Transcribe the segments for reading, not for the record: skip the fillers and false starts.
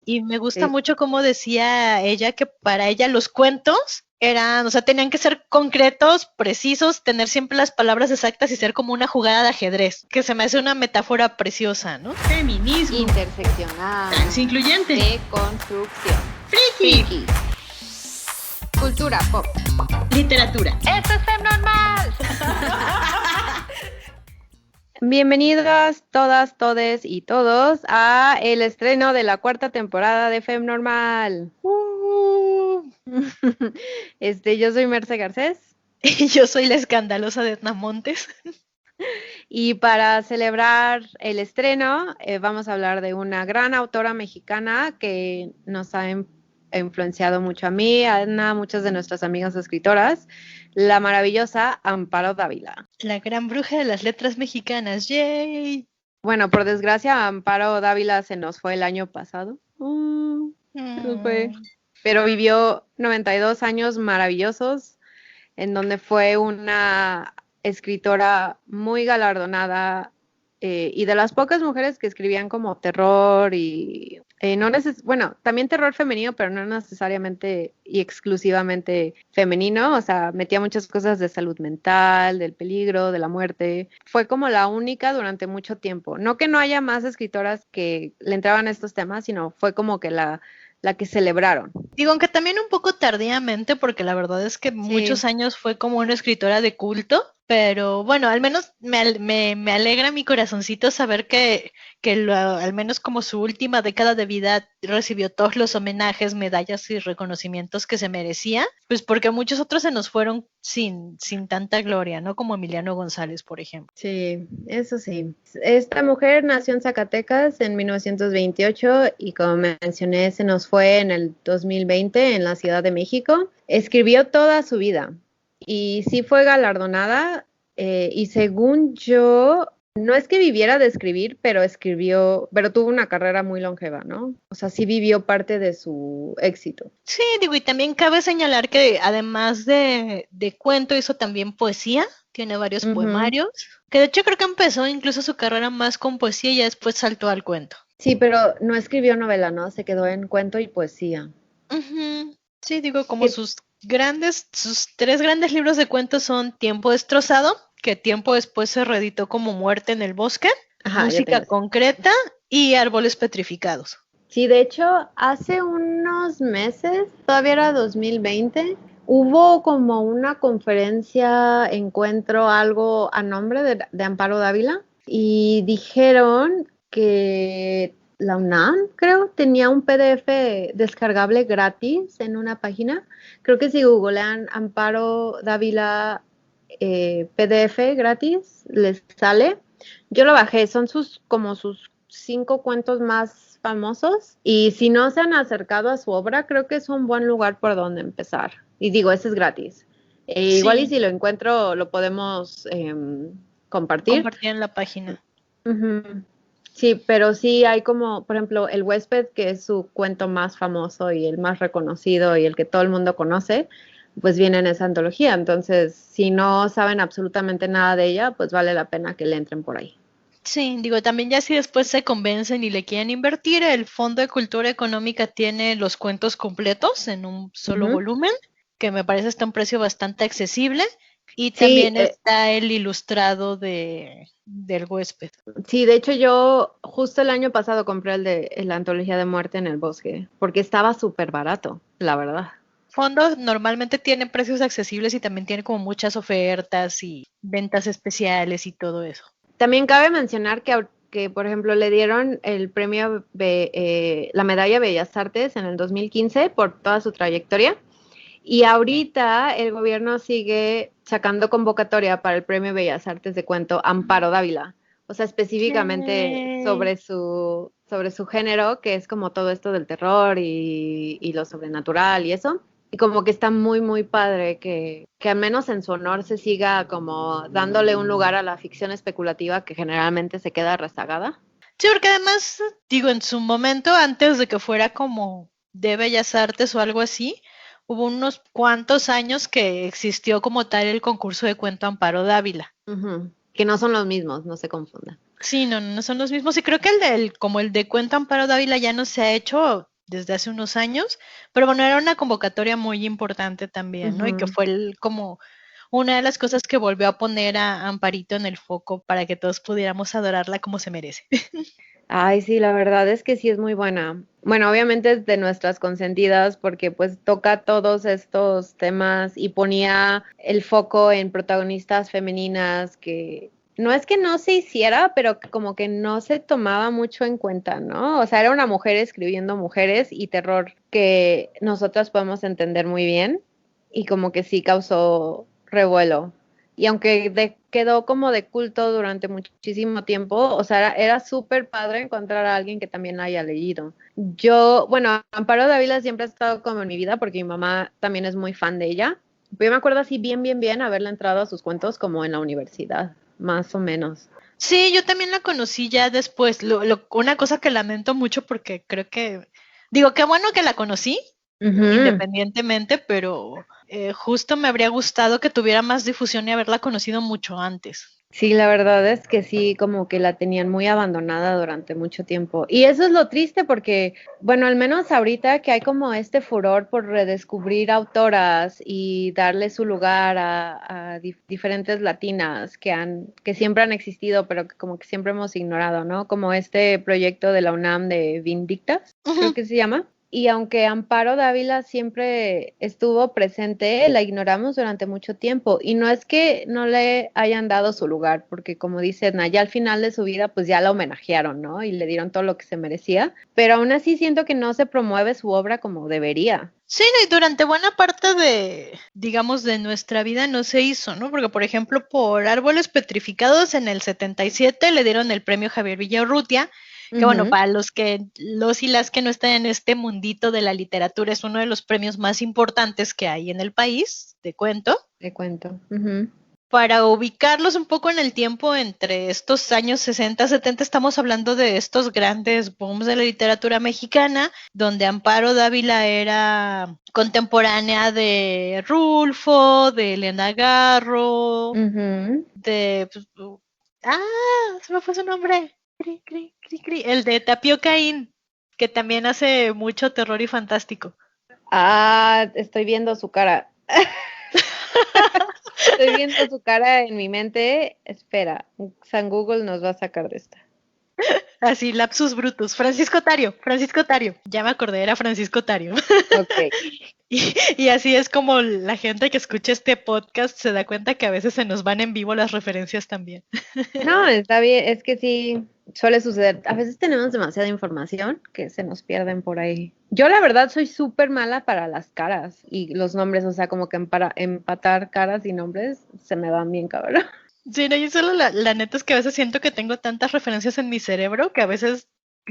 Y me gusta Sí. mucho cómo decía ella que para ella los cuentos eran, o sea, tenían que ser concretos, precisos, tener siempre las palabras exactas y ser como una jugada de ajedrez, que se me hace una metáfora preciosa, ¿no? Feminismo. Interseccional. Trans incluyente. Deconstrucción. Friki. Cultura pop. Literatura. ¡Esto es FemNormal! Bienvenidas todas, todes y todos a el estreno de la 4ª temporada de FemNormal. Yo soy Merce Garcés. Y yo soy la escandalosa de Edna Montes. Y para celebrar el estreno, vamos a hablar de una gran autora mexicana que nos ha influenciado mucho a mí, a Edna, a muchas de nuestras amigas escritoras, la maravillosa Amparo Dávila. La gran bruja de las letras mexicanas, ¡yay! Bueno, por desgracia, Amparo Dávila se nos fue el año pasado. Se nos fue. Pero vivió 92 años maravillosos, en donde fue una escritora muy galardonada y de las pocas mujeres que escribían como terror y bueno, también terror femenino, pero no necesariamente y exclusivamente femenino, o sea, metía muchas cosas de salud mental, del peligro, de la muerte. Fue como la única durante mucho tiempo. No que no haya más escritoras que le entraban a estos temas, sino fue como que la que celebraron. Digo, aunque también un poco tardíamente, porque la verdad es que muchos años fue como una escritora de culto, pero bueno, al menos me alegra mi corazoncito saber que al menos como su última década de vida recibió todos los homenajes, medallas y reconocimientos que se merecía, pues porque muchos otros se nos fueron sin tanta gloria, ¿no? Como Emiliano González, por ejemplo. Sí, eso sí. Esta mujer nació en Zacatecas en 1928 y como mencioné, se nos fue en el 2020 en la Ciudad de México. Escribió toda su vida y sí fue galardonada y según yo, no es que viviera de escribir, pero tuvo una carrera muy longeva, ¿no? O sea, sí vivió parte de su éxito. Sí, digo, y también cabe señalar que además de cuento hizo también poesía, tiene varios poemarios, que de hecho creo que empezó incluso su carrera más con poesía y ya después saltó al cuento. Sí, pero no escribió novela, ¿no? Se quedó en cuento y poesía. Sí, digo, como sus 3 grandes libros de cuentos son Tiempo Destrozado, que tiempo después se reeditó como Muerte en el Bosque, Música Concreta y Árboles Petrificados. Sí, de hecho, hace unos meses, todavía era 2020, hubo como una conferencia, encuentro, algo a nombre de Amparo Dávila y dijeron que la UNAM, creo, tenía un PDF descargable gratis en una página. Creo que si googlean Amparo Dávila PDF gratis, les sale. Yo lo bajé, son sus 5 cuentos más famosos y si no se han acercado a su obra, creo que es un buen lugar por donde empezar. Y digo, ese es gratis. Sí. Igual y si lo encuentro, lo podemos compartir. Compartir en la página. Sí, pero sí hay como, por ejemplo, El Huésped, que es su cuento más famoso y el más reconocido y el que todo el mundo conoce, pues viene en esa antología. Entonces, si no saben absolutamente nada de ella, pues vale la pena que le entren por ahí. Sí, digo, también ya si después se convencen y le quieren invertir, el Fondo de Cultura Económica tiene los cuentos completos en un solo volumen, que me parece está a un precio bastante accesible, y también está el ilustrado del Huésped. Sí, de hecho yo justo el año pasado compré el de la antología de Muerte en el Bosque, porque estaba súper barato, la verdad. Fondo normalmente tiene precios accesibles y también tiene como muchas ofertas y ventas especiales y todo eso. También cabe mencionar que por ejemplo, le dieron el premio, la medalla Bellas Artes en el 2015 por toda su trayectoria. Y ahorita el gobierno sigue sacando convocatoria para el premio Bellas Artes de cuento Amparo Dávila. O sea, específicamente sobre su género, que es como todo esto del terror y lo sobrenatural y eso. Y como que está muy, muy padre que al menos en su honor se siga como dándole un lugar a la ficción especulativa que generalmente se queda rezagada. Sí, porque además, digo, en su momento, antes de que fuera como de Bellas Artes o algo así, hubo unos cuantos años que existió como tal el concurso de cuento Amparo Dávila. Que no son los mismos, no se confundan. Sí, no son los mismos. Y creo que como el de cuento Amparo Dávila ya no se ha hecho, desde hace unos años, pero bueno, era una convocatoria muy importante también, ¿no? Y que fue como una de las cosas que volvió a poner a Amparito en el foco para que todos pudiéramos adorarla como se merece. Ay, sí, la verdad es que sí es muy buena. Bueno, obviamente es de nuestras consentidas porque pues toca todos estos temas y ponía el foco en protagonistas femeninas que no es que no se hiciera, pero que como que no se tomaba mucho en cuenta, ¿no? O sea, era una mujer escribiendo mujeres y terror que nosotras podemos entender muy bien y como que sí causó revuelo. Y aunque quedó como de culto durante muchísimo tiempo, o sea, era súper padre encontrar a alguien que también la haya leído. Yo, bueno, Amparo Dávila siempre ha estado como en mi vida porque mi mamá también es muy fan de ella. Pero yo me acuerdo así bien haberle entrado a sus cuentos como en la universidad, más o menos. Sí, yo también la conocí ya después. Una cosa que lamento mucho porque creo que, digo, qué bueno que la conocí, independientemente, pero justo me habría gustado que tuviera más difusión y haberla conocido mucho antes. Sí, la verdad es que sí, como que la tenían muy abandonada durante mucho tiempo. Y eso es lo triste porque, bueno, al menos ahorita que hay como este furor por redescubrir autoras y darle su lugar a diferentes latinas que siempre han existido, pero que como que siempre hemos ignorado, ¿no? Como este proyecto de la UNAM de Vindictas, creo que se llama. Y aunque Amparo Dávila siempre estuvo presente, la ignoramos durante mucho tiempo. Y no es que no le hayan dado su lugar, porque como dice Edna, ya al final de su vida, pues ya la homenajearon, ¿no? Y le dieron todo lo que se merecía. Pero aún así siento que no se promueve su obra como debería. Sí, y durante buena parte de, digamos, de nuestra vida no se hizo, ¿no? Porque, por ejemplo, por Árboles Petrificados en el 77 le dieron el premio Javier Villarrutia, que bueno, para los y las que no están en este mundito de la literatura, es uno de los premios más importantes que hay en el país, te cuento. Te cuento. Para ubicarlos un poco en el tiempo entre estos años 60, 70, estamos hablando de estos grandes booms de la literatura mexicana, donde Amparo Dávila era contemporánea de Rulfo, de Elena Garro, de... se me fue su nombre. El de Tapiocaín, que también hace mucho terror y fantástico. Estoy viendo su cara. Estoy viendo su cara en mi mente. Espera, San Google nos va a sacar de esta. Así, lapsus brutus. Francisco Tario. Ya me acordé, era Francisco Tario. Ok. Y así es como la gente que escucha este podcast se da cuenta que a veces se nos van en vivo las referencias también. No, está bien, es que sí, suele suceder. A veces tenemos demasiada información que se nos pierden por ahí. Yo la verdad soy súper mala para las caras y los nombres, o sea, como que para empatar caras y nombres se me van bien cabrón. Sí, no, yo solo la neta es que a veces siento que tengo tantas referencias en mi cerebro que a veces,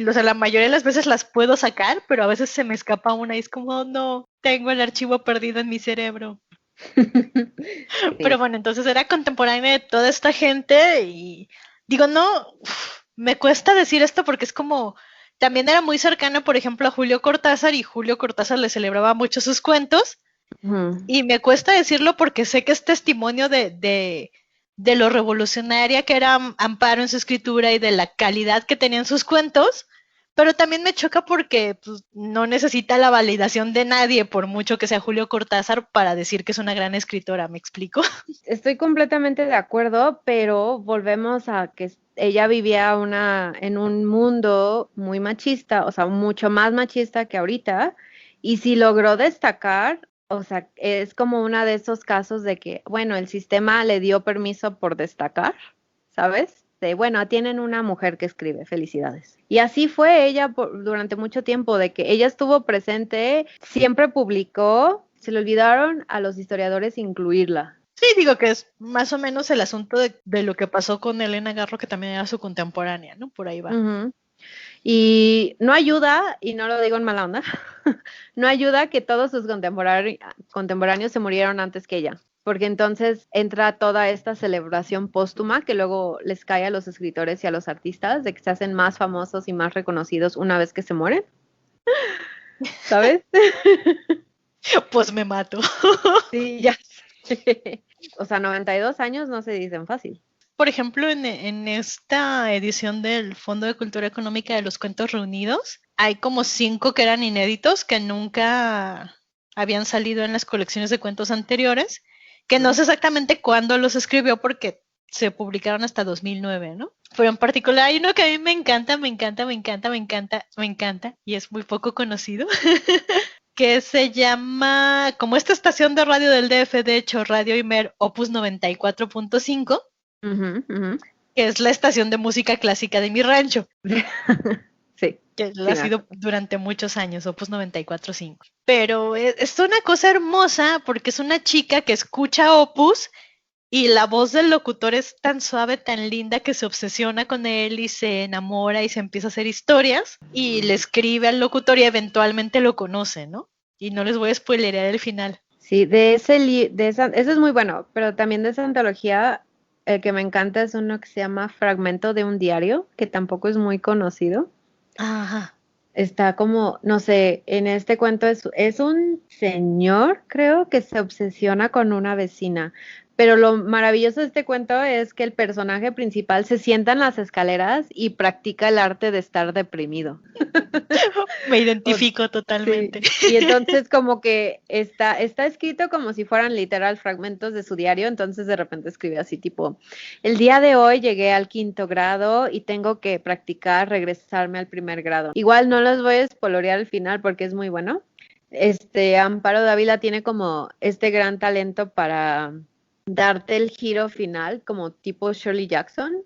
o sea, la mayoría de las veces las puedo sacar, pero a veces se me escapa una y es como, no, tengo el archivo perdido en mi cerebro. Pero bueno, entonces era contemporánea de toda esta gente y digo, no, me cuesta decir esto porque es como, también era muy cercana, por ejemplo, a Julio Cortázar y Julio Cortázar le celebraba mucho sus cuentos y me cuesta decirlo porque sé que es testimonio de lo revolucionaria que era Amparo en su escritura y de la calidad que tenían sus cuentos, pero también me choca porque pues, no necesita la validación de nadie, por mucho que sea Julio Cortázar, para decir que es una gran escritora, ¿me explico? Estoy completamente de acuerdo, pero volvemos a que ella vivía en un mundo muy machista, o sea, mucho más machista que ahorita, y si logró destacar, o sea, es como uno de esos casos de que, bueno, el sistema le dio permiso por destacar, ¿sabes? De, bueno, tienen una mujer que escribe, felicidades. Y así fue ella durante mucho tiempo, de que ella estuvo presente, siempre publicó, se le olvidaron a los historiadores incluirla. Sí, digo que es más o menos el asunto de lo que pasó con Elena Garro, que también era su contemporánea, ¿no? Por ahí va. Y no ayuda, y no lo digo en mala onda, no ayuda que todos sus contemporáneos se murieron antes que ella, porque entonces entra toda esta celebración póstuma que luego les cae a los escritores y a los artistas, de que se hacen más famosos y más reconocidos una vez que se mueren, ¿sabes? Pues me mato. Sí, ya sé. O sea, 92 años no se dicen fácil. Por ejemplo, en esta edición del Fondo de Cultura Económica de los Cuentos Reunidos, hay como 5 que eran inéditos que nunca habían salido en las colecciones de cuentos anteriores, que no sé exactamente cuándo los escribió porque se publicaron hasta 2009, ¿no? Pero en particular hay uno que a mí me encanta, y es muy poco conocido, que se llama, como esta estación de radio del DF, de hecho, Radio Imer Opus 94.5, que es la estación de música clásica de mi rancho. Sí. Que ha sido durante muchos años, Opus 94.5. Pero es una cosa hermosa porque es una chica que escucha Opus y la voz del locutor es tan suave, tan linda que se obsesiona con él y se enamora y se empieza a hacer historias y le escribe al locutor y eventualmente lo conoce, ¿no? Y no les voy a spoilerear el final. Sí, ese es muy bueno, pero también de esa antología, el que me encanta es uno que se llama Fragmento de un diario, que tampoco es muy conocido. Ajá. Está como, no sé, en este cuento es un señor, creo, que se obsesiona con una vecina. Pero lo maravilloso de este cuento es que el personaje principal se sienta en las escaleras y practica el arte de estar deprimido. Me identifico totalmente. Sí. Y entonces como que está escrito como si fueran literal fragmentos de su diario, entonces de repente escribe así tipo, el día de hoy llegué al 5º grado y tengo que practicar regresarme al 1er grado. Igual no los voy a spoilerear al final porque es muy bueno. Amparo Dávila tiene como este gran talento para darte el giro final, como tipo Shirley Jackson,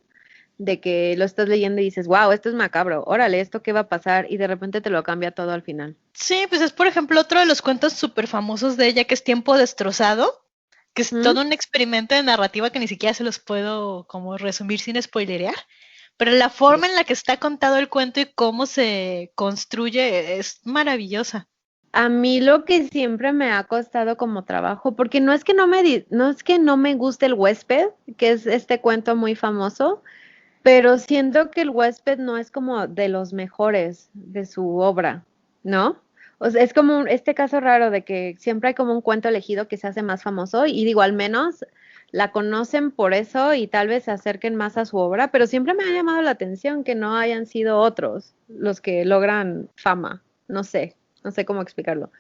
de que lo estás leyendo y dices, wow, esto es macabro, órale, ¿esto qué va a pasar? Y de repente te lo cambia todo al final. Sí, pues es por ejemplo otro de los cuentos súper famosos de ella que es Tiempo Destrozado, que es todo un experimento de narrativa que ni siquiera se los puedo como resumir sin spoilerear, pero la forma en la que está contado el cuento y cómo se construye es maravillosa. A mí lo que siempre me ha costado como trabajo, porque no es que no me guste El huésped, que es este cuento muy famoso, pero siento que El huésped no es como de los mejores de su obra, ¿no? O sea, es como este caso raro de que siempre hay como un cuento elegido que se hace más famoso y digo, al menos la conocen por eso y tal vez se acerquen más a su obra, pero siempre me ha llamado la atención que no hayan sido otros los que logran fama, no sé cómo explicarlo.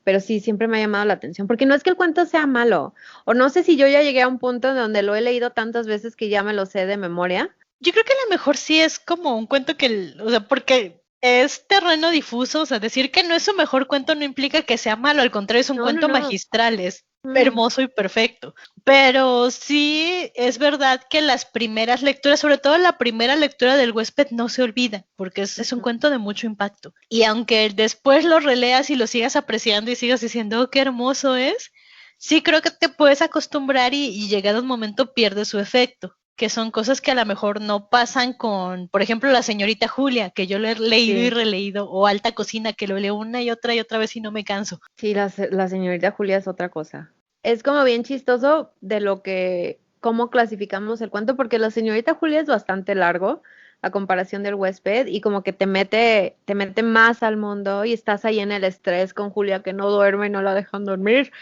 Pero sí, siempre me ha llamado la atención, porque no es que el cuento sea malo, o no sé si yo ya llegué a un punto en donde lo he leído tantas veces que ya me lo sé de memoria. Yo creo que a lo mejor sí es como un cuento que, o sea, porque es terreno difuso, o sea, decir que no es su mejor cuento no implica que sea malo, al contrario, es un cuento magistral, es hermoso y perfecto. Pero sí es verdad que las primeras lecturas, sobre todo la primera lectura del huésped, no se olvida, porque es un cuento de mucho impacto. Y aunque después lo releas y lo sigas apreciando y sigas diciendo, oh, qué hermoso es, sí creo que te puedes acostumbrar y llegado un momento pierde su efecto, que son cosas que a lo mejor no pasan con, por ejemplo, La señorita Julia, que yo lo he leído y releído, o Alta Cocina, que lo leo una y otra vez y no me canso. Sí, la señorita Julia es otra cosa. Es como bien chistoso de cómo clasificamos el cuento, porque La señorita Julia es bastante largo a comparación del huésped y como que te mete más al mundo y estás ahí en el estrés con Julia que no duerme y no la dejan dormir.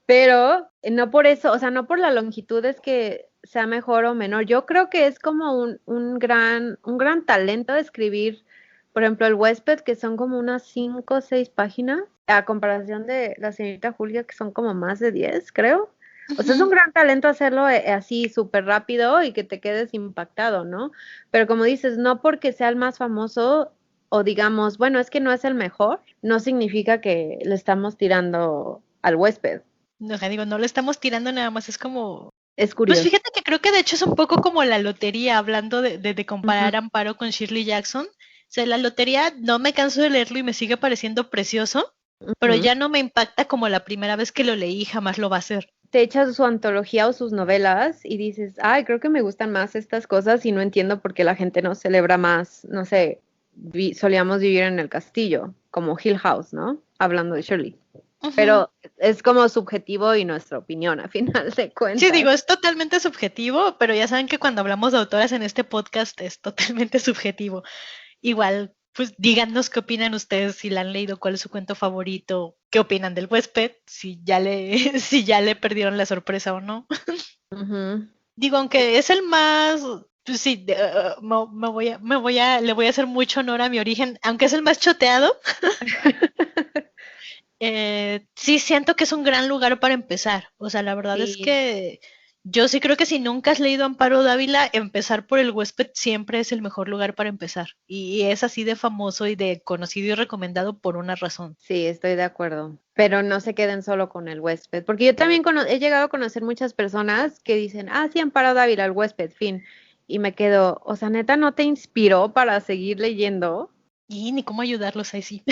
Pero no por eso, o sea, no por la longitud es que sea mejor o menor. Yo creo que es como un gran talento de escribir, por ejemplo, El huésped, que son como unas 5 o 6 páginas, a comparación de La señorita Julia, que son como más de 10, creo. O sea, es un gran talento hacerlo así súper rápido y que te quedes impactado, ¿no? Pero como dices, no porque sea el más famoso o digamos, bueno, es que no es el mejor, no significa que le estamos tirando al huésped. No, digo, no lo estamos tirando nada más, es como... Es curioso. Pues fíjate que creo que de hecho es un poco como la lotería, hablando de comparar Amparo con Shirley Jackson. O sea, la lotería no me canso de leerlo y me sigue pareciendo precioso, pero ya no me impacta como la primera vez que lo leí, jamás lo va a hacer. Te echas su antología o sus novelas y dices, ay, creo que me gustan más estas cosas y no entiendo por qué la gente no celebra más, no sé, solíamos vivir en el castillo, como Hill House, ¿no? Hablando de Shirley. Pero es como subjetivo y nuestra opinión, a final de cuentas. Sí, digo, es totalmente subjetivo, pero ya saben que cuando hablamos de autoras en este podcast es totalmente subjetivo. Igual, pues díganos qué opinan ustedes, si la han leído, cuál es su cuento favorito, qué opinan del huésped, si ya le perdieron la sorpresa o no. Digo, aunque es el más pues sí, le voy a hacer mucho honor a mi origen, aunque es el más choteado. Sí siento que es un gran lugar para empezar. O sea, la verdad es Sí, que yo sí creo que si nunca has leído Amparo Dávila, empezar por El Huésped siempre es el mejor lugar para empezar. Y es así de famoso y de conocido y recomendado por una razón. sí, estoy de acuerdo. Pero no se queden solo con el huésped, porque yo también he llegado a conocer muchas personas que dicen, ah, sí, Amparo Dávila, el huésped, fin. Y me quedo, o sea, neta, ¿no te inspiró para seguir leyendo? Y ni cómo ayudarlos ahí sí.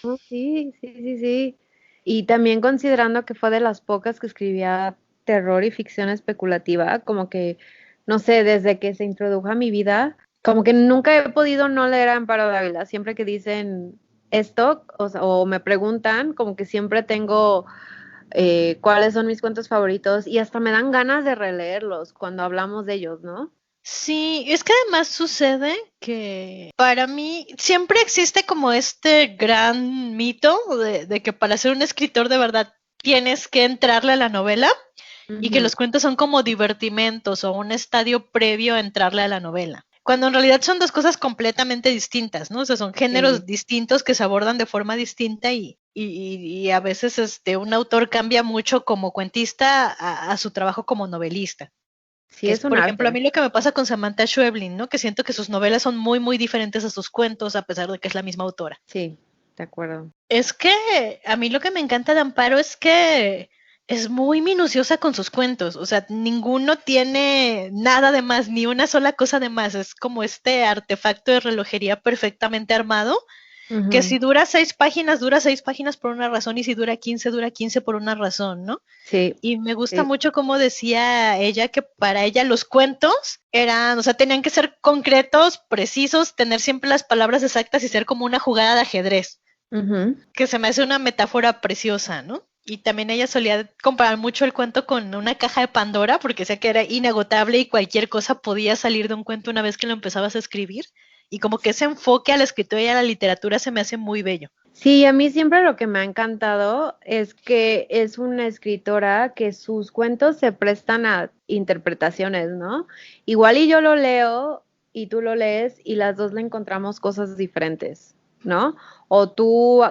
No, sí, sí, sí, sí. Y también considerando que fue de las pocas que escribía terror y ficción especulativa, como que, no sé, desde que se introdujo a mi vida, como que nunca he podido no leer a Amparo Dávila. Siempre que dicen esto, o sea, o me preguntan, como que siempre tengo cuáles son mis cuentos favoritos y hasta me dan ganas de releerlos cuando hablamos de ellos, ¿no? Sí, es que además sucede que para mí siempre existe como este gran mito de que para ser un escritor de verdad tienes que entrarle a la novela y que Ujú, los cuentos son como divertimentos o un estadio previo a entrarle a la novela. Cuando en realidad son dos cosas completamente distintas, ¿no? O sea, son géneros sí. distintos que se abordan de forma distinta y a veces un autor cambia mucho como cuentista a su trabajo como novelista. Sí, Que es, es un por ejemplo, a arte. mí lo que me pasa con Samantha Schweblin, ¿no? Que siento que sus novelas son muy, muy diferentes a sus cuentos, a pesar de que es la misma autora. Sí, de acuerdo. Es que a mí lo que me encanta de Amparo es que es muy minuciosa con sus cuentos, o sea, ninguno tiene nada de más, ni una sola cosa de más, es como este artefacto de relojería perfectamente armado, que Ujú, si dura 6 páginas por una razón, y si dura 15 por una razón, ¿no? sí, Y me gusta sí. mucho como decía ella que para ella los cuentos eran, o sea, tenían que ser concretos, precisos, tener siempre las palabras exactas y ser como una jugada de ajedrez, Ujú. que se me hace una metáfora preciosa, ¿no? Y también ella solía comparar mucho el cuento con una caja de Pandora, porque decía que era inagotable y cualquier cosa podía salir de un cuento una vez que lo empezabas a escribir. Y como que ese enfoque a la escritura y a la literatura se me hace muy bello. Sí, a mí siempre lo que me ha encantado es que es una escritora que sus cuentos se prestan a interpretaciones, ¿no? Igual y yo lo leo y tú lo lees y las dos le encontramos cosas diferentes, ¿no? O tú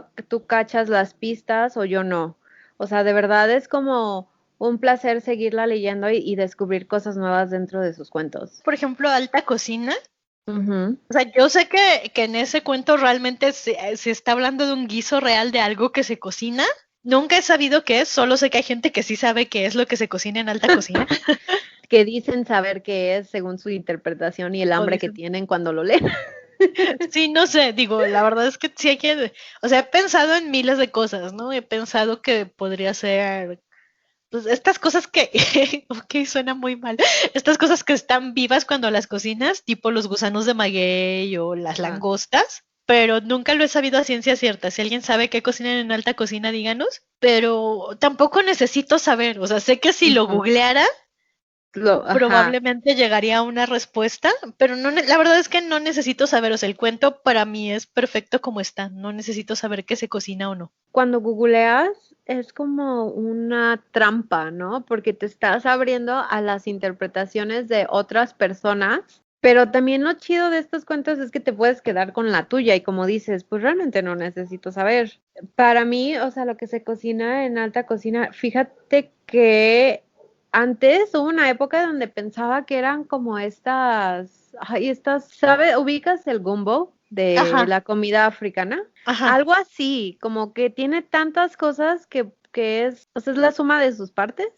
cachas las pistas o yo no. O sea, de verdad es como un placer seguirla leyendo y descubrir cosas nuevas dentro de sus cuentos. Por ejemplo, Alta Cocina. Ujú. O sea, yo sé que en ese cuento realmente se está hablando de un guiso real de algo que se cocina. Nunca he sabido qué es, solo sé que hay gente que sí sabe qué es lo que se cocina en alta cocina. Que dicen saber qué es según su interpretación y el O hambre que dicen, tienen cuando lo leen. sí, no sé, digo, la verdad es que sí hay que, o sea, he pensado en miles de cosas, ¿no? He pensado que podría ser, pues, estas cosas que, ok, suena muy mal, estas cosas que están vivas cuando las cocinas, tipo los gusanos de maguey o las Ajá. langostas, pero nunca lo he sabido a ciencia cierta. Si alguien sabe qué cocinan en alta cocina, díganos, pero tampoco necesito saber, o sea, sé que si lo Ujú. googleara, Ajá. probablemente llegaría a una respuesta, pero no, la verdad es que no necesito saber, o sea, el cuento para mí es perfecto como está, no necesito saber qué se cocina o no. Cuando googleas es como una trampa, ¿no? Porque te estás abriendo a las interpretaciones de otras personas, pero también lo chido de estos cuentos es que te puedes quedar con la tuya y como dices, pues realmente no necesito saber. Para mí, o sea, lo que se cocina en alta cocina, fíjate que antes hubo una época donde pensaba que eran como ¿sabes? ¿Ubicas el gumbo de Ajá, la comida africana? ajá. Algo así, como que tiene tantas cosas que es, o sea, es la suma de sus partes,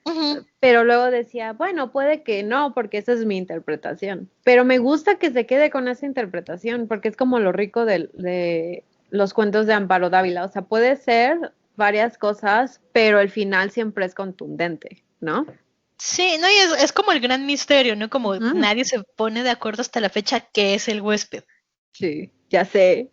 Ujú. pero luego decía, bueno, puede que no, porque esa es mi interpretación. Pero me gusta que se quede con esa interpretación, porque es como lo rico de los cuentos de Amparo Dávila. O sea, puede ser varias cosas, pero el final siempre es contundente, ¿no? Sí, no, y es como el gran misterio, ¿no? Como Ujú. nadie se pone de acuerdo hasta la fecha qué es el huésped. Sí, ya sé.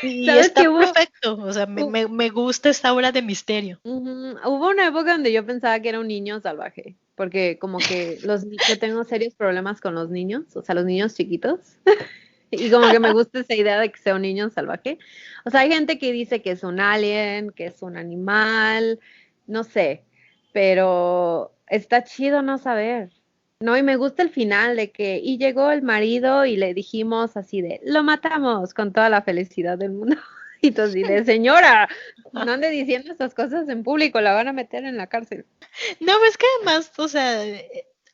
Y ¿Sabes está qué hubo? perfecto, o sea, me gusta esta obra de misterio. Ujú. Hubo una época donde yo pensaba que era un niño salvaje, porque como que yo tengo serios problemas con los niños, o sea, los niños chiquitos, y como que me gusta esa idea de que sea un niño salvaje. O sea, hay gente que dice que es un alien, que es un animal, no sé, pero está chido no saber. No, y me gusta el final de que, y llegó el marido y le dijimos así de, lo matamos con toda la felicidad del mundo. Y tú así de, señora, no ande diciendo esas cosas en público, la van a meter en la cárcel. No, es que además, o sea,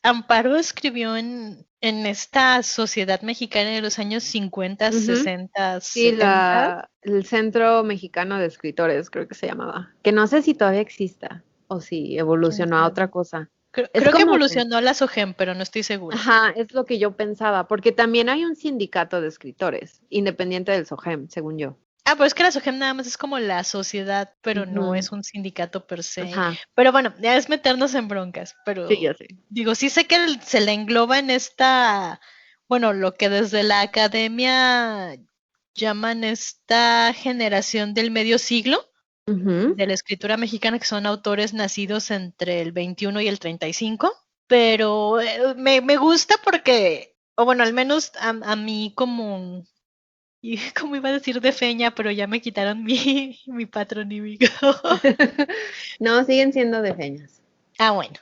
Amparo escribió en esta sociedad mexicana de los años 50, Ujú. 60, Sí, 70. el Centro Mexicano de Escritores, creo que se llamaba. Que no sé si todavía exista o si ¿Quién evolucionó a otra sabe? cosa. Es Creo que como, evolucionó a la SOGEM, pero no estoy segura. ajá, es lo que yo pensaba, porque también hay un sindicato de escritores, independiente del SOGEM, según yo. Ah, pero es que la SOGEM nada más es como la sociedad, pero no Ujú. es un sindicato per se. Ajá, Pero bueno, ya es meternos en broncas, sí, pero ya sé. digo, sí sé que se le engloba en esta, bueno, lo que desde la academia llaman esta generación del medio siglo Ujú. de la escritura mexicana, que son autores nacidos entre el 21 y el 35, pero me gusta porque, o bueno, al menos a mí como, y como iba a decir de feña, pero ya me quitaron mi patronímico. No, siguen siendo de feñas. Ah, bueno,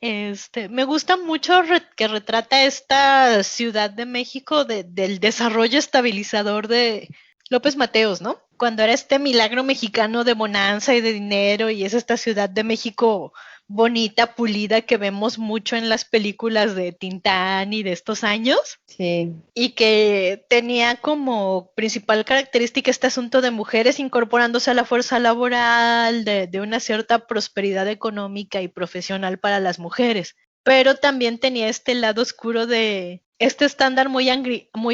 me gusta mucho que retrata esta Ciudad de México del desarrollo estabilizador de López Mateos, ¿no? Cuando era este milagro mexicano de bonanza y de dinero y es esta Ciudad de México bonita, pulida que vemos mucho en las películas de Tintán y de estos años. Sí. Y que tenía como principal característica este asunto de mujeres incorporándose a la fuerza laboral, de una cierta prosperidad económica y profesional para las mujeres, pero también tenía este lado oscuro de este estándar muy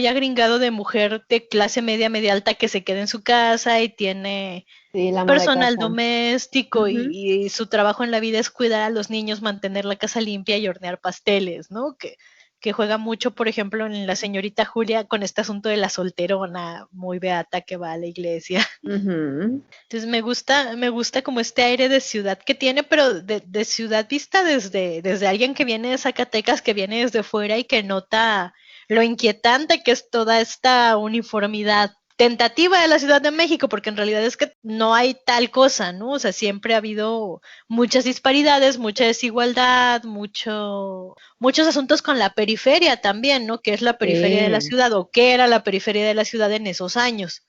agringado de mujer de clase media, media alta que se queda en su casa y tiene Sí, la ama de personal casa. doméstico Ujú. y su trabajo en la vida es cuidar a los niños, mantener la casa limpia y hornear pasteles, ¿no? Que juega mucho, por ejemplo, en la señorita Julia con este asunto de la solterona muy beata que va a la iglesia. Ujú. Entonces me gusta como este aire de ciudad que tiene, pero de ciudad vista desde alguien que viene de Zacatecas, que viene desde fuera y que nota lo inquietante que es toda esta uniformidad tentativa de la Ciudad de México, porque en realidad es que no hay tal cosa, ¿no? O sea, siempre ha habido muchas disparidades, mucha desigualdad, muchos asuntos con la periferia también, ¿no? ¿Qué es la periferia de la Sí. ciudad o qué era la periferia de la ciudad en esos años?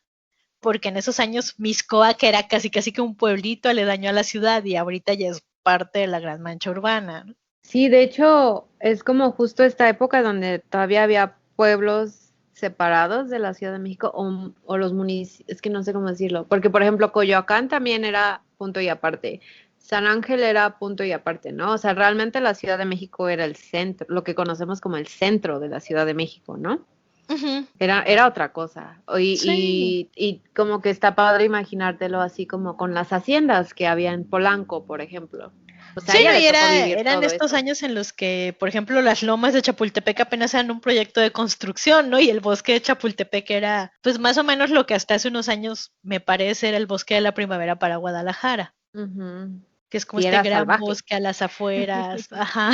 Porque en esos años Miscoac era casi casi que un pueblito aledaño a la ciudad y ahorita ya es parte de la gran mancha urbana, ¿no? Sí, de hecho, es como justo esta época donde todavía había pueblos separados de la Ciudad de México o los municipios, es que no sé cómo decirlo, porque por ejemplo Coyoacán también era punto y aparte, San Ángel era punto y aparte, ¿no? O sea, realmente la Ciudad de México era el centro, lo que conocemos como el centro de la Ciudad de México, ¿no? Ujú. Era otra cosa. Sí. Y como que está padre imaginártelo así como con las haciendas que había en Polanco, por ejemplo. O sea, a Sí, ella no, le y tocó vivir eran todo estos eso. años en los que, por ejemplo, las lomas de Chapultepec apenas eran un proyecto de construcción, ¿no? Y el bosque de Chapultepec era, pues más o menos lo que hasta hace unos años me parece era el bosque de la primavera para Guadalajara, Ujú. que es como Sí, este era gran salvaje. bosque a las afueras, ajá,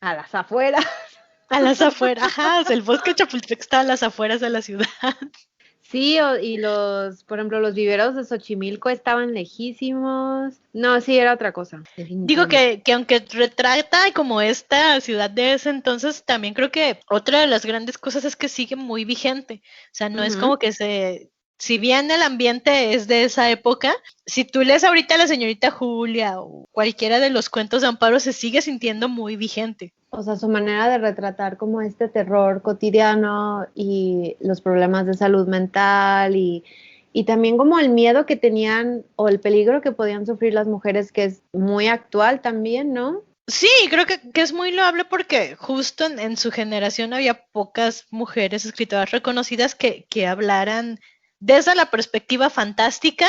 A las afueras. a las afueras, ajá, o sea, el bosque de Chapultepec está a las afueras de la ciudad. Sí, y por ejemplo, los viveros de Xochimilco estaban lejísimos. No, sí, era otra cosa, Digo definitivamente. que aunque retrata como esta ciudad de ese entonces, también creo que otra de las grandes cosas es que sigue muy vigente. O sea, no es Ujú. como que si bien el ambiente es de esa época, si tú lees ahorita a la señorita Julia o cualquiera de los cuentos de Amparo, se sigue sintiendo muy vigente. O sea, su manera de retratar como este terror cotidiano y los problemas de salud mental y también como el miedo que tenían o el peligro que podían sufrir las mujeres, que es muy actual también, ¿no? Sí, creo que es muy loable porque justo en su generación había pocas mujeres escritoras reconocidas que hablaran desde la perspectiva fantástica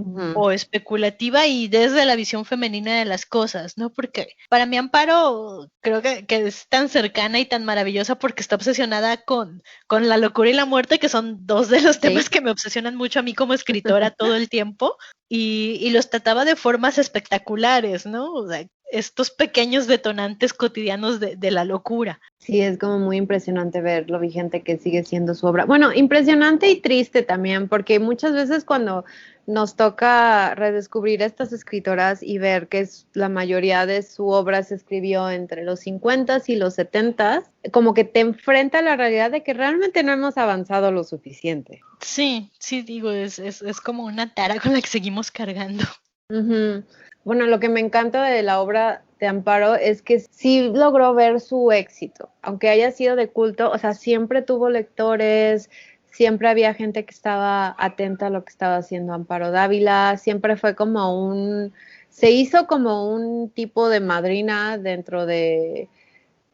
Ujú. o especulativa y desde la visión femenina de las cosas, ¿no? Porque para mí Amparo creo que es tan cercana y tan maravillosa porque está obsesionada con la locura y la muerte, que son dos de los temas Sí. que me obsesionan mucho a mí como escritora todo el tiempo, y los trataba de formas espectaculares, ¿no? O sea, estos pequeños detonantes cotidianos de la locura. Sí, es como muy impresionante ver lo vigente que sigue siendo su obra. Bueno, impresionante y triste también, porque muchas veces cuando nos toca redescubrir estas escritoras y ver que la mayoría de su obra se escribió entre los 50 y los 70, como que te enfrenta a la realidad de que realmente no hemos avanzado lo suficiente. Sí, digo, es como una tara con la que seguimos cargando. Uh-huh. Bueno, lo que me encanta de la obra de Amparo es que sí logró ver su éxito, aunque haya sido de culto, o sea, siempre tuvo lectores, siempre había gente que estaba atenta a lo que estaba haciendo Amparo Dávila, siempre fue se hizo como un tipo de madrina dentro de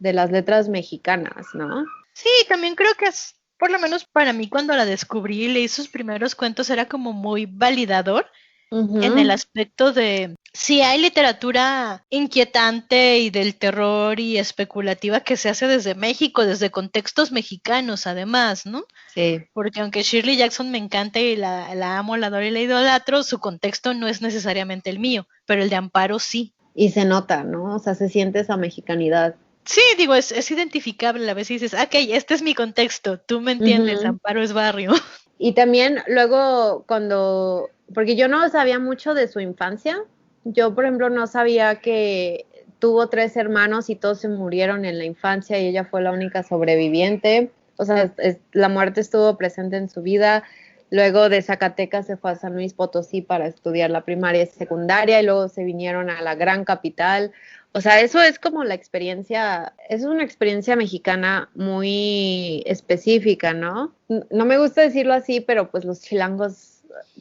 las letras mexicanas, ¿no? Sí, también creo que es, por lo menos para mí cuando la descubrí y leí sus primeros cuentos, era como muy validador. En el aspecto de si hay literatura inquietante y del terror y especulativa que se hace desde México, desde contextos mexicanos además, ¿no? Sí. Porque aunque Shirley Jackson me encanta y la amo, la adoro y la idolatro, su contexto no es necesariamente el mío, pero el de Amparo sí. Y se nota, ¿no? O sea, se siente esa mexicanidad. Sí, digo, es identificable. A veces dices, ok, este es mi contexto, tú me entiendes, Amparo es barrio. Y también luego porque yo no sabía mucho de su infancia, yo por ejemplo no sabía que tuvo 3 hermanos y todos se murieron en la infancia y ella fue la única sobreviviente, o sea, la muerte estuvo presente en su vida. Luego de Zacatecas se fue a San Luis Potosí para estudiar la primaria y secundaria y luego se vinieron a la gran capital. O sea, eso es como es una experiencia mexicana muy específica, ¿no? No me gusta decirlo así, pero pues los chilangos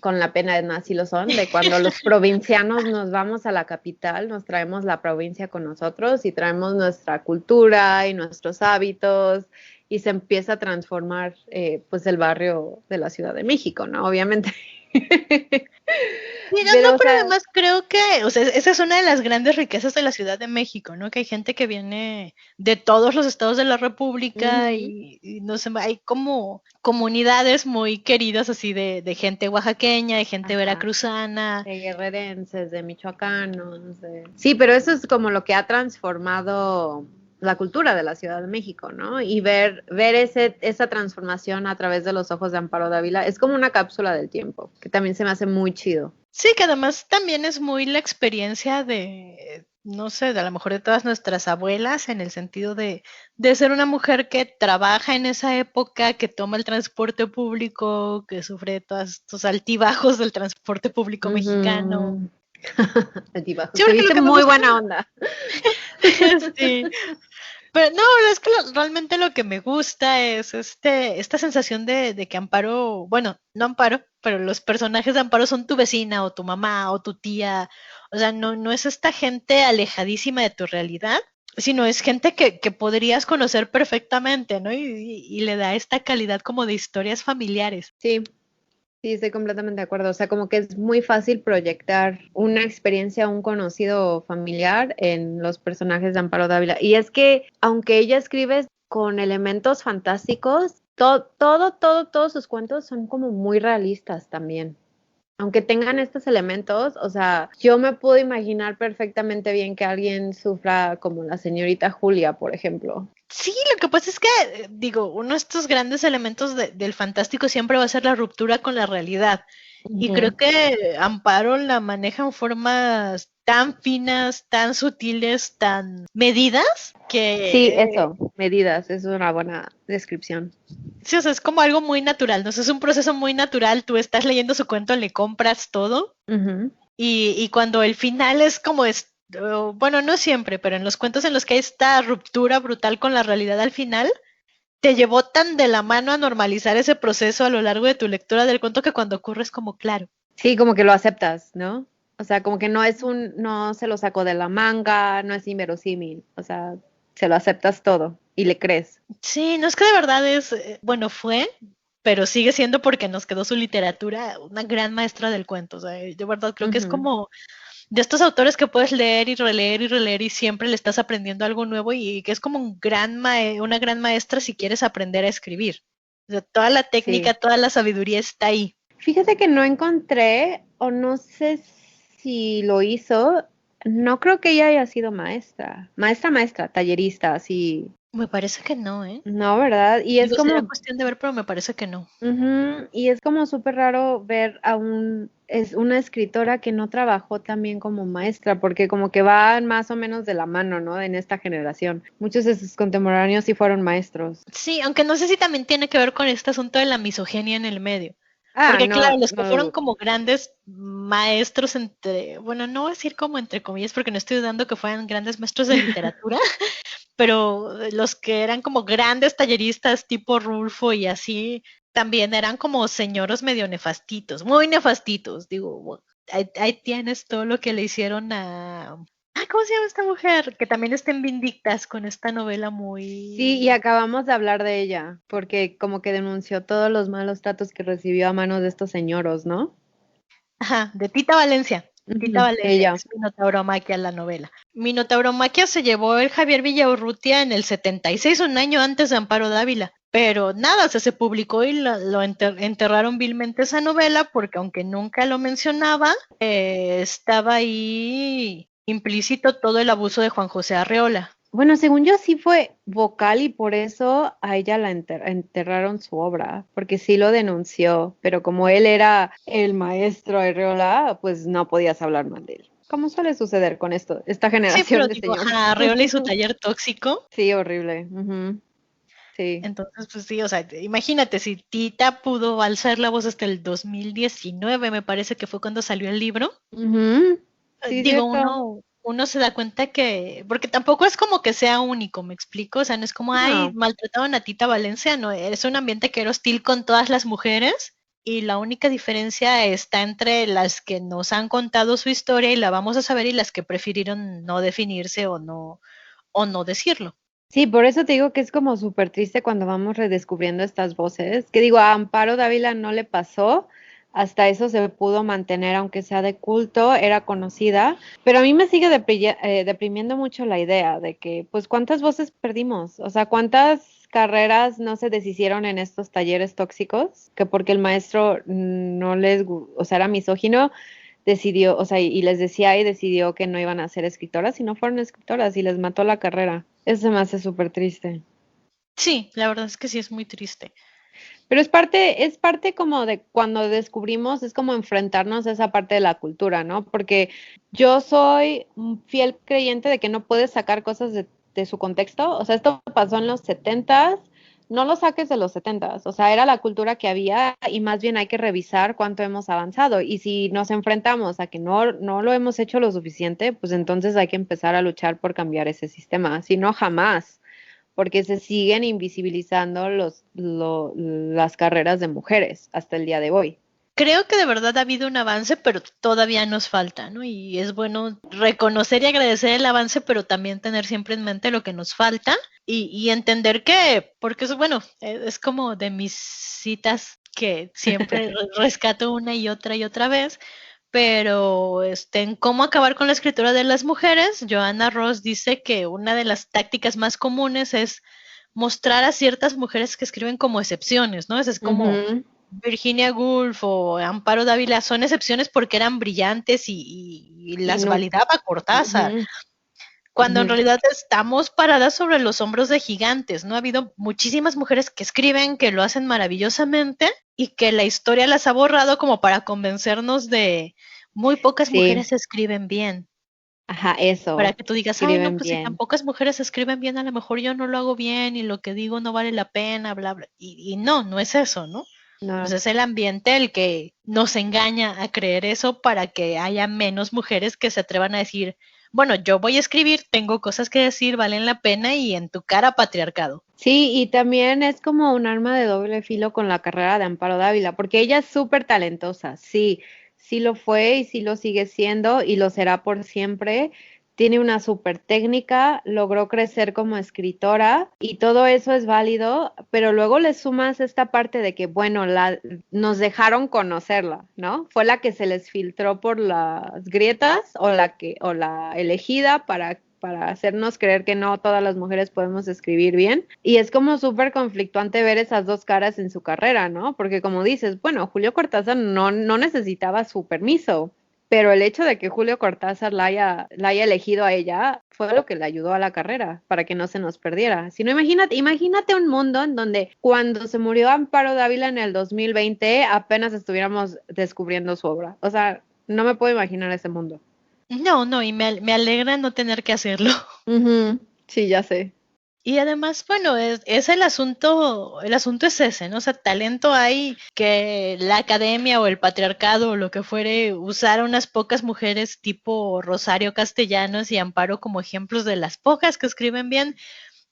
con la pena así lo son, de cuando los provincianos nos vamos a la capital, nos traemos la provincia con nosotros y traemos nuestra cultura y nuestros hábitos y se empieza a transformar pues el barrio de la Ciudad de México, ¿no? Obviamente. Pero además creo que, o sea, esa es una de las grandes riquezas de la Ciudad de México, ¿no? Que hay gente que viene de todos los estados de la República y no sé, hay como comunidades muy queridas así de gente oaxaqueña, de gente veracruzana. De guerrerenses, de michoacanos. Sí, pero eso es como lo que ha transformado la cultura de la Ciudad de México, ¿no? Y ver esa transformación a través de los ojos de Amparo Dávila es como una cápsula del tiempo, que también se me hace muy chido. Sí, que además también es muy la experiencia de, no sé, de a lo mejor de todas nuestras abuelas, en el sentido de ser una mujer que trabaja en esa época, que toma el transporte público, que sufre todos estos altibajos del transporte público mexicano. Altibajos. Sí, se dice muy buena onda. Sí. Pero no, es que realmente lo que me gusta es esta sensación de que Amparo, bueno, no Amparo, pero los personajes de Amparo son tu vecina o tu mamá o tu tía. O sea, no es esta gente alejadísima de tu realidad, sino es gente que podrías conocer perfectamente, ¿no? Y le da esta calidad como de historias familiares. Sí. Sí, estoy completamente de acuerdo. O sea, como que es muy fácil proyectar una experiencia, un conocido familiar en los personajes de Amparo Dávila. Y es que, aunque ella escribe con elementos fantásticos, todos sus cuentos son como muy realistas también. Aunque tengan estos elementos, o sea, yo me puedo imaginar perfectamente bien que alguien sufra como la señorita Julia, por ejemplo. Sí, lo que pasa es que, digo, uno de estos grandes elementos del fantástico siempre va a ser la ruptura con la realidad. Y creo que Amparo la maneja en formas tan finas, tan sutiles, tan medidas, que... Sí, eso, medidas, es una buena descripción. Sí, o sea, es como algo muy natural, ¿no? O sea, es un proceso muy natural, tú estás leyendo su cuento, le compras todo, y cuando el final es como... bueno, no siempre, pero en los cuentos en los que hay esta ruptura brutal con la realidad al final, te llevó tan de la mano a normalizar ese proceso a lo largo de tu lectura del cuento que cuando ocurre es como claro. Sí, como que lo aceptas, ¿no? O sea, como que no se lo sacó de la manga, no es inverosímil, o sea, se lo aceptas todo y le crees. Sí, no es que de verdad es, bueno, fue, pero sigue siendo porque nos quedó su literatura una gran maestra del cuento, o sea, de verdad creo que es como de estos autores que puedes leer y releer y siempre le estás aprendiendo algo nuevo y que es como una gran maestra si quieres aprender a escribir. O sea, toda la técnica, toda la sabiduría está ahí. Fíjate que no encontré, o no sé si lo hizo, No creo que ella haya sido maestra. Maestra, tallerista, así. Me parece que no, ¿eh? No, ¿verdad? Y es Digo, sería como, cuestión de ver, pero me parece que no. y es como súper raro ver es una escritora que no trabajó también como maestra, porque como que van más o menos de la mano, ¿no? En esta generación. Muchos de sus contemporáneos sí fueron maestros. Sí, aunque no sé si también tiene que ver con este asunto de la misoginia en el medio. Ah, Porque no, claro, los que no lo fueron dudo. como grandes maestros bueno, no voy a decir como entre comillas, porque no estoy dudando que fueran grandes maestros de literatura, pero los que eran como grandes talleristas tipo Rulfo y así, también eran como señoros medio nefastitos, muy nefastitos. Digo, ahí tienes todo lo que le hicieron a... Ay, ¿cómo se llama esta mujer? Que también está en Vindictas con esta novela Sí, y muy... acabamos de hablar de ella, porque como que denunció todos los malos tratos que recibió a manos de estos señoros, ¿no? Ajá, de Tita Valencia. Tita Ujú, Valencia, que ella. es Minotauromaquia la novela. Minotauromaquia se llevó el Javier Villaurrutia en el 76, un año antes de Amparo Dávila. Pero nada, o sea, se publicó y enterraron vilmente esa novela porque aunque nunca lo mencionaba, estaba ahí implícito todo el abuso de Juan José Arreola. Bueno, según yo sí fue vocal y por eso a ella la enterraron su obra, porque sí lo denunció, pero como él era el maestro Arreola, pues no podías hablar mal de él. Como suele suceder con esta Sí, generación pero de digo, señores. ajá, Arreola y su taller tóxico. Sí, horrible. Sí. Entonces, pues sí, o sea, imagínate, si Tita pudo alzar la voz hasta el 2019, me parece que fue cuando salió el libro. Ujú. Sí, Digo, cierto. uno se da cuenta que, porque tampoco es como que sea único, me explico, o sea, no es como, ay, No. maltrataron a Tita Valencia, no, es un ambiente que era hostil con todas las mujeres y la única diferencia está entre las que nos han contado su historia y la vamos a saber y las que prefirieron no definirse o no decirlo. Sí, por eso te digo que es como súper triste cuando vamos redescubriendo estas voces. Que digo, a Amparo Dávila no le pasó, hasta eso se pudo mantener, aunque sea de culto, era conocida. Pero a mí me sigue deprimiendo mucho la idea de que, pues, ¿cuántas voces perdimos? O sea, ¿cuántas carreras no se deshicieron en estos talleres tóxicos? Que porque el maestro no o sea, era misógino, decidió, o sea, y les decía y decidió que no iban a ser escritoras y no fueron escritoras y les mató la carrera. Eso se me hace súper triste. Sí, la verdad es que sí es muy triste. Pero es parte como de cuando descubrimos, es como enfrentarnos a esa parte de la cultura, ¿no? Porque yo soy un fiel creyente de que no puedes sacar cosas de su contexto. O sea, esto pasó en los 70s, no lo saques de los 70s. O sea, era la cultura que había y más bien hay que revisar cuánto hemos avanzado. Y si nos enfrentamos a que no lo hemos hecho lo suficiente, pues entonces hay que empezar a luchar por cambiar ese sistema. Si no, jamás, porque se siguen invisibilizando las carreras de mujeres hasta el día de hoy. Creo que de verdad ha habido un avance, pero todavía nos falta, ¿no? Y es bueno reconocer y agradecer el avance, pero también tener siempre en mente lo que nos falta y entender que, porque es bueno, es como de mis citas que siempre rescato una y otra vez, pero en cómo acabar con la escritura de las mujeres, Joanna Ross dice que una de las tácticas más comunes es mostrar a ciertas mujeres que escriben como excepciones, ¿no? Es como Ujú. Virginia Woolf o Amparo Dávila son excepciones porque eran brillantes y Y las no, validaba Cortázar, ujú, cuando en ujú. realidad estamos paradas sobre los hombros de gigantes, ¿no? Ha habido muchísimas mujeres que escriben, que lo hacen maravillosamente y que la historia las ha borrado como para convencernos de muy pocas Sí, mujeres escriben bien. ajá, Para eso, que tú digas, ay, no, escriben pues si tan bien. pocas mujeres escriben bien, a lo mejor yo no lo hago bien y lo que digo no vale la pena, bla, bla. Y no, no es eso, ¿no? Pues No, es el ambiente el que nos engaña a creer eso para que haya menos mujeres que se atrevan a decir, bueno, yo voy a escribir, tengo cosas que decir, valen la pena y en tu cara patriarcado. sí, y también es como un arma de doble filo con la carrera de Amparo Dávila, porque ella es súper talentosa, sí, sí lo fue y sí lo sigue siendo y lo será por siempre. Tiene una súper técnica, logró crecer como escritora y todo eso es válido, pero luego le sumas esta parte de que, bueno, nos dejaron conocerla, ¿no? Fue la que se les filtró por las grietas o la elegida para hacernos creer que no todas las mujeres podemos escribir bien. Y es como súper conflictuante ver esas dos caras en su carrera, ¿no? Porque como dices, bueno, Julio Cortázar no necesitaba su permiso, pero el hecho de que Julio Cortázar la haya elegido a ella fue lo que le ayudó a la carrera, para que no se nos perdiera. Si no, imagínate un mundo en donde cuando se murió Amparo Dávila en el 2020 apenas estuviéramos descubriendo su obra. O sea, no me puedo imaginar ese mundo. No, y me alegra no tener que hacerlo. Sí, ya sé. Y además, bueno, es el asunto es ese, ¿no? O sea, talento hay que la academia o el patriarcado o lo que fuere usar a unas pocas mujeres tipo Rosario Castellanos y Amparo como ejemplos de las pocas que escriben bien,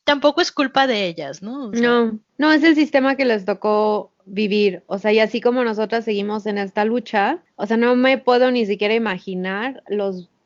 tampoco es culpa de ellas, ¿no? O sea, No, es el sistema que les tocó vivir, o sea, y así como nosotras seguimos en esta lucha, o sea, no me puedo ni siquiera imaginar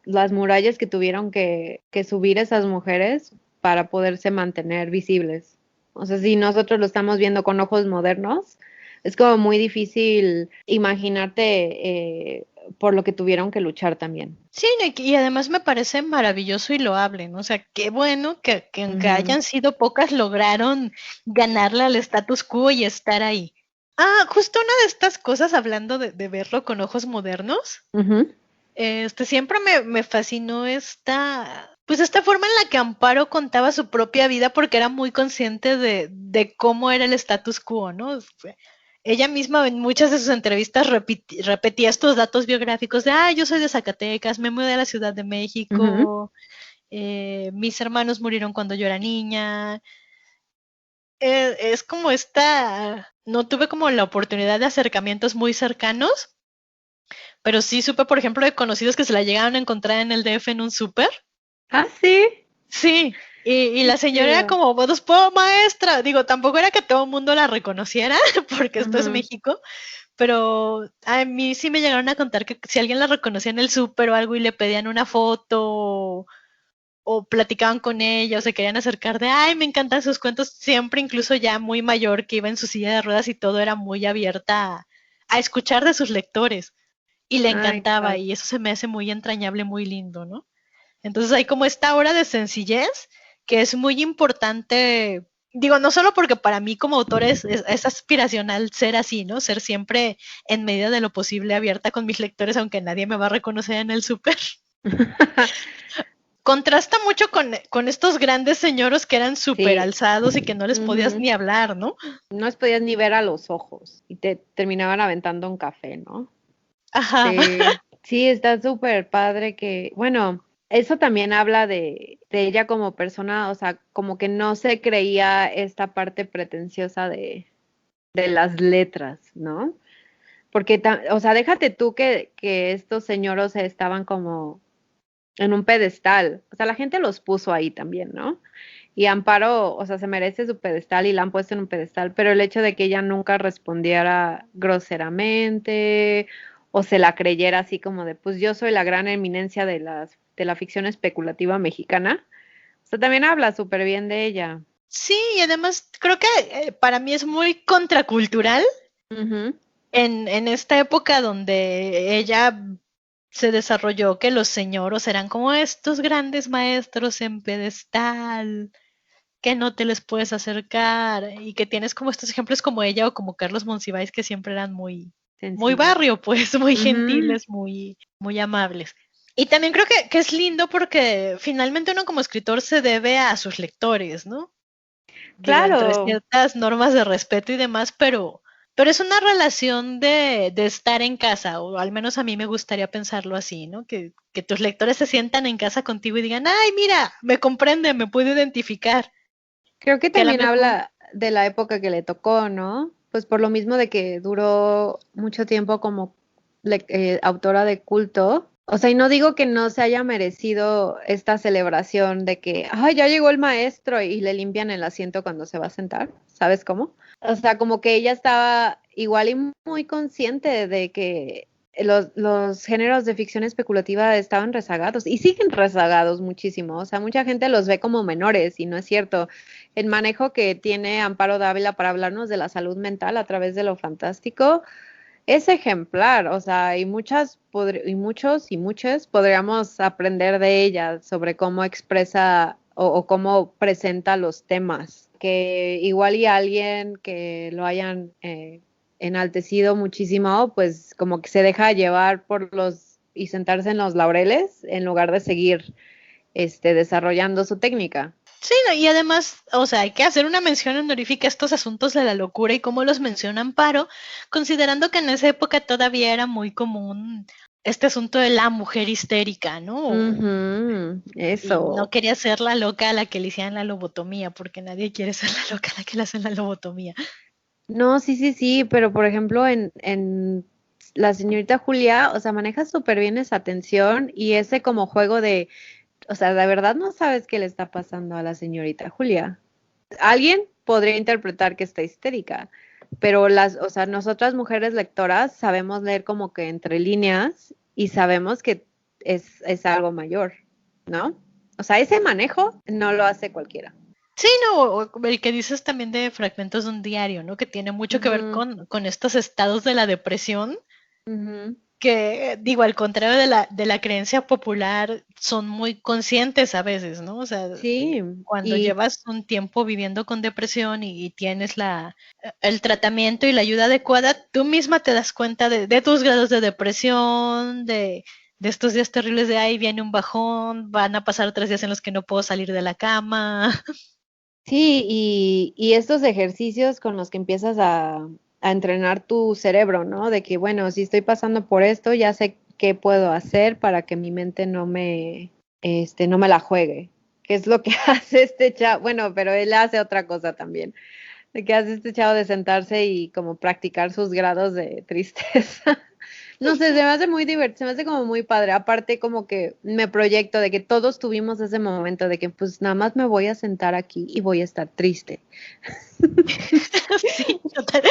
las murallas que tuvieron que subir esas mujeres para poderse mantener visibles. O sea, si nosotros lo estamos viendo con ojos modernos, es como muy difícil imaginarte por lo que tuvieron que luchar también. sí, y además me parece maravilloso y loable, ¿no? O sea, qué bueno que aunque hayan sido pocas, lograron ganarle al status quo y estar ahí. Ah, justo una de estas cosas, hablando de verlo con ojos modernos, siempre me fascinó pues esta forma en la que Amparo contaba su propia vida porque era muy consciente de cómo era el status quo, ¿no? Ella misma en muchas de sus entrevistas repetía estos datos biográficos de, yo soy de Zacatecas, me mudé a la Ciudad de México, mis hermanos murieron cuando yo era niña. Es como no tuve como la oportunidad de acercamientos muy cercanos, pero sí supe, por ejemplo, de conocidos que se la llegaron a encontrar en el DF en un súper. Ah, sí. Sí, y la señora era como, pues, maestra. Digo, tampoco era que todo el mundo la reconociera, porque esto es México, pero a mí sí me llegaron a contar que si alguien la reconocía en el súper o algo y le pedían una foto o platicaban con ella o se querían acercar de, me encantan sus cuentos, siempre incluso ya muy mayor, que iba en su silla de ruedas y todo, era muy abierta a escuchar de sus lectores y le encantaba y eso se me hace muy entrañable, muy lindo, ¿no? Entonces hay como esta hora de sencillez que es muy importante, digo, no solo porque para mí como autor es aspiracional ser así, ¿no? Ser siempre en medida de lo posible abierta con mis lectores, aunque nadie me va a reconocer en el súper. Contrasta mucho con estos grandes señoros que eran súper alzados y que no les podías ni hablar, ¿no? No les podías ni ver a los ojos y te terminaban aventando un café, ¿no? Ajá. Sí, está súper padre que, bueno, eso también habla de ella como persona, o sea, como que no se creía esta parte pretenciosa de las letras, ¿no? Porque, o sea, déjate tú que estos señoros estaban como en un pedestal, o sea, la gente los puso ahí también, ¿no? Y Amparo, o sea, se merece su pedestal y la han puesto en un pedestal, pero el hecho de que ella nunca respondiera groseramente o se la creyera así como de, pues yo soy la gran eminencia de la ficción especulativa mexicana, o sea, también habla súper bien de ella. Sí, y además creo que para mí es muy contracultural en esta época donde ella se desarrolló, que los señoros eran como estos grandes maestros en pedestal, que no te les puedes acercar, y que tienes como estos ejemplos como ella o como Carlos Monsiváis, que siempre eran muy barrio, pues, muy gentiles, muy amables. Y también creo que es lindo porque finalmente uno como escritor se debe a sus lectores, ¿no? Digo, entre ciertas normas de respeto y demás, pero es una relación de estar en casa, o al menos a mí me gustaría pensarlo así, ¿no? Que tus lectores se sientan en casa contigo y digan, ay, mira, me comprende, me puedo identificar. Creo que también habla de la época que le tocó, ¿no? Pues por lo mismo de que duró mucho tiempo como autora de culto. O sea, y no digo que no se haya merecido esta celebración de que, ay, ya llegó el maestro y le limpian el asiento cuando se va a sentar, ¿sabes cómo? O sea, como que ella estaba igual y muy consciente de que los géneros de ficción especulativa estaban rezagados y siguen rezagados muchísimo. O sea, mucha gente los ve como menores y no es cierto. El manejo que tiene Amparo Dávila para hablarnos de la salud mental a través de lo fantástico es ejemplar, o sea, y muchos y muchas podríamos aprender de ella sobre cómo expresa o cómo presenta los temas, que igual y alguien que lo hayan enaltecido muchísimo, pues como que se deja llevar por los y sentarse en los laureles en lugar de seguir desarrollando su técnica. Sí, no, y además, o sea, hay que hacer una mención honorífica a estos asuntos de la locura y cómo los menciona Amparo, considerando que en esa época todavía era muy común este asunto de la mujer histérica, ¿no? Ujú, Y no eso. quería ser la loca a la que le hicieran la lobotomía, porque nadie quiere ser la loca a la que le hacen la lobotomía. No, sí, pero por ejemplo en la señorita Julia, o sea, maneja súper bien esa tensión y ese como juego de, o sea, de verdad no sabes qué le está pasando a la señorita Julia. Alguien podría interpretar que está histérica, pero o sea, nosotras mujeres lectoras sabemos leer como que entre líneas y sabemos que es algo mayor, ¿no? O sea, ese manejo no lo hace cualquiera. Sí, no, o el que dices también de fragmentos de un diario, ¿no? Que tiene mucho que ver Ujú, con estos estados de la depresión, ujú. que digo, al contrario de la creencia popular, son muy conscientes a veces, ¿no? O sea, Sí, cuando y llevas un tiempo viviendo con depresión y tienes el tratamiento y la ayuda adecuada, tú misma te das cuenta de tus grados de depresión, de estos días terribles de ahí viene un bajón, van a pasar 3 días en los que no puedo salir de la cama. sí, y estos ejercicios con los que empiezas a entrenar tu cerebro, ¿no? De que, bueno, si estoy pasando por esto, ya sé qué puedo hacer para que mi mente no me la juegue. ¿Qué es lo que hace este chavo? Bueno, pero él hace otra cosa también. De que hace este chavo de sentarse y como practicar sus grados de tristeza. No sé, se me hace muy divertido, se me hace como muy padre. Aparte, como que me proyecto de que todos tuvimos ese momento de que pues nada más me voy a sentar aquí y voy a estar triste. Sí, total.